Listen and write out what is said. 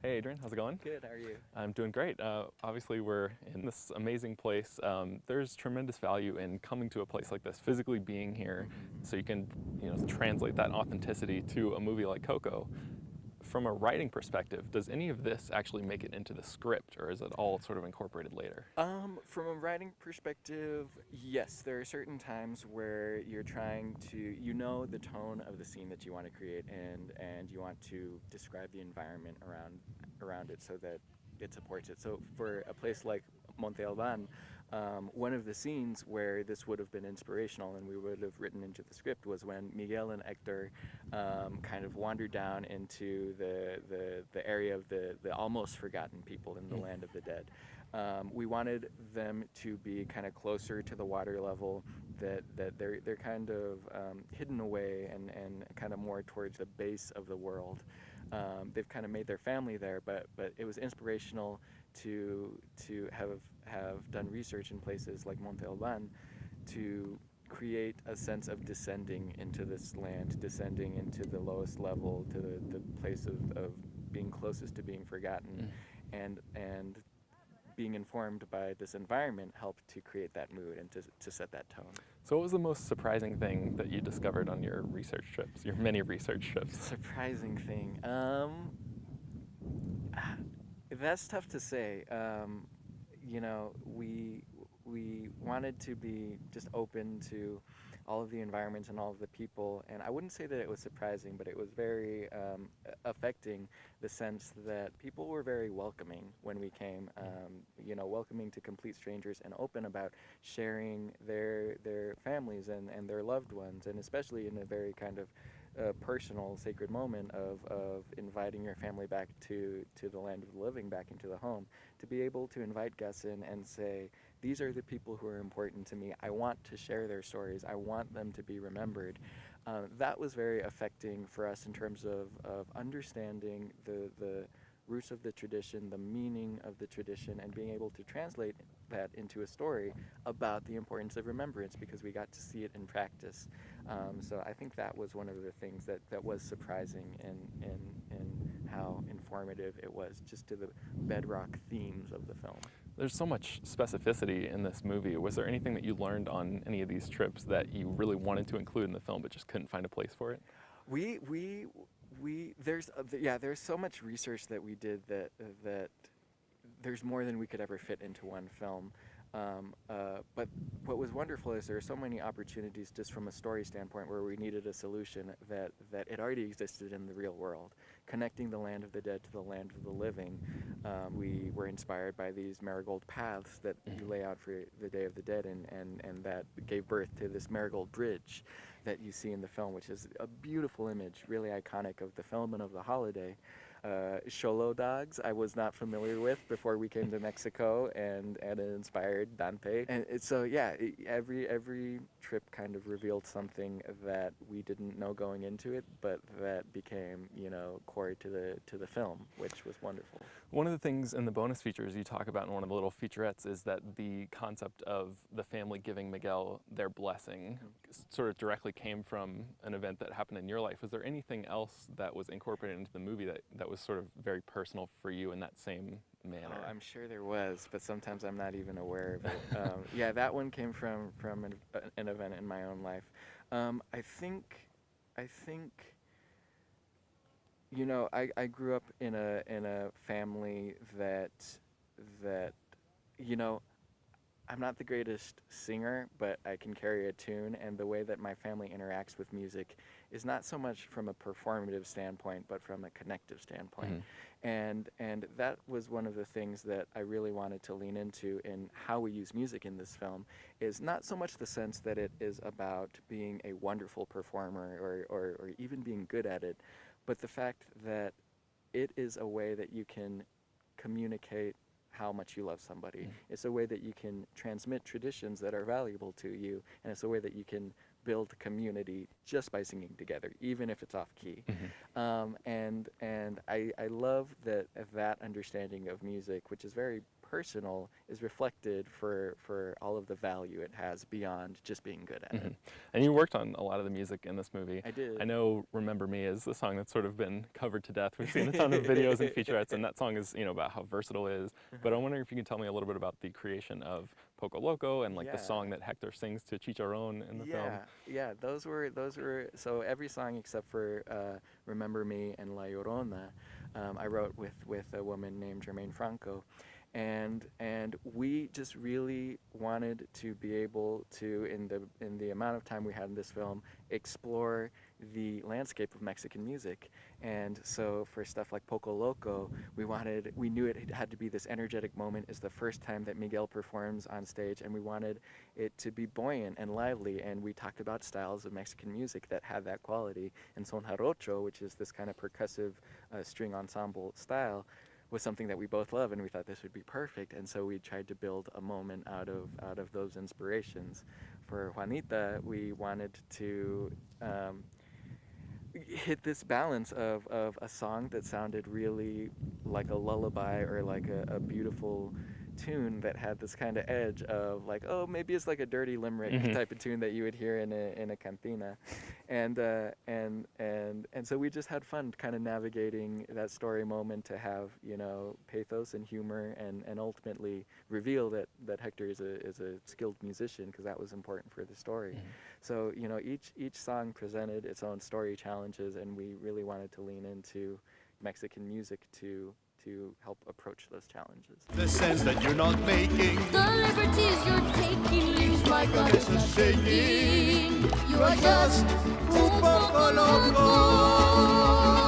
Hey Adrian, how's it going? Good, how are you? I'm doing great. Obviously, we're in this amazing place. There's tremendous value in coming to a place like this, physically being here, so you can, translate that authenticity to a movie like Coco. From a writing perspective, does any of this actually make it into the script, or is it all sort of incorporated later? From a writing perspective, yes, there are certain times where you're trying to, the tone of the scene that you want to create, and you want to describe the environment around it so that it supports it. So for a place like Monte Alban, one of the scenes where this would have been inspirational and we would have written into the script was when Miguel and Hector kind of wandered down into the area of the almost forgotten people in the land of the dead. We wanted them to be kind of closer to the water level, that they're kind of hidden away and kind of more towards the base of the world. They've kind of made their family there, but it was inspirational to have done research in places like Monte Alban to create a sense of descending into this land, descending into the lowest level, to the place of being closest to being forgotten, and being informed by this environment helped to create that mood and to set that tone. So, what was the most surprising thing that you discovered on your research trips, your many research trips? Surprising thing. That's tough to say. We wanted to be just open to all of the environments and all of the people, and I wouldn't say that it was surprising, but it was very affecting, the sense that people were very welcoming when we came. Welcoming to complete strangers and open about sharing their families and their loved ones, and especially in a very kind of personal, sacred moment of inviting your family back to the land of the living, back into the home, to be able to invite guests in and say, these are the people who are important to me. I want to share their stories. I want them to be remembered. That was very affecting for us in terms of understanding the roots of the tradition, the meaning of the tradition, and being able to translate that into a story about the importance of remembrance, because we got to see it in practice. So I think that was one of the things that was surprising in how informative it was just to the bedrock themes of the film. There's so much specificity in this movie. Was there anything that you learned on any of these trips that you really wanted to include in the film but just couldn't find a place for it? There's so much research that we did that there's more than we could ever fit into one film. But what was wonderful is there are so many opportunities just from a story standpoint where we needed a solution that it already existed in the real world. Connecting the land of the dead to the land of the living, we were inspired by these marigold paths that you lay out for the Day of the Dead, and that gave birth to this marigold bridge that you see in the film, which is a beautiful image, really iconic of the film and of the holiday. Xolo dogs I was not familiar with before we came to Mexico, and it inspired Dante. And every trip kind of revealed something that we didn't know going into it, but that became core to the film, which was wonderful. One of the things in the bonus features you talk about in one of the little featurettes is that the concept of the family giving Miguel their blessing sort of directly came from an event that happened in your life. Was there anything else that was incorporated into the movie that was sort of very personal for you in that same manner? Oh, I'm sure there was, but sometimes I'm not even aware of it. Yeah, that one came from an event in my own life. I think I grew up in a family that you know I'm not the greatest singer, but I can carry a tune, and the way that my family interacts with music is not so much from a performative standpoint, but from a connective standpoint. And that was one of the things that I really wanted to lean into in how we use music in this film, is not so much the sense that it is about being a wonderful performer or even being good at it, but the fact that it is a way that you can communicate how much you love somebody. It's a way that you can transmit traditions that are valuable to you, and it's a way that you can build community just by singing together, even if it's off key. And I love that understanding of music, which is very personal is reflected for all of the value it has beyond just being good at it. And you worked on a lot of the music in this movie. I did. I know "Remember Me" is a song that's sort of been covered to death. We've seen a ton of videos and featurettes, and that song is, you know, about how versatile it is. But I'm wondering if you can tell me a little bit about the creation of Poco Loco and like the song that Hector sings to Chicharron in the film. Yeah, those were so every song except for "Remember Me" and "La Llorona," I wrote with a woman named Germaine Franco, and we just really wanted to be able to, in the amount of time we had in this film, explore the landscape of Mexican music. And so for stuff like Poco Loco, we knew it had to be this energetic moment. It's the first time that Miguel performs on stage, and we wanted it to be buoyant and lively, and we talked about styles of Mexican music that had that quality. And son jarocho, which is this kind of percussive string ensemble style, was something that we both love, and we thought this would be perfect. And so we tried to build a moment out of those inspirations. For Juanita, we wanted to hit this balance of a song that sounded really like a lullaby or like a beautiful tune that had this kind of edge of like, oh, maybe it's like a dirty limerick type of tune that you would hear in a cantina, and so we just had fun kind of navigating that story moment to have, you know, pathos and humor, and ultimately reveal that Hector is a skilled musician, because that was important for the story. So, you know, each song presented its own story challenges, and we really wanted to lean into Mexican music to help approach those challenges. The sense that you're not making, the liberties you're taking leaves my guts not shaking. You are just un poco loco.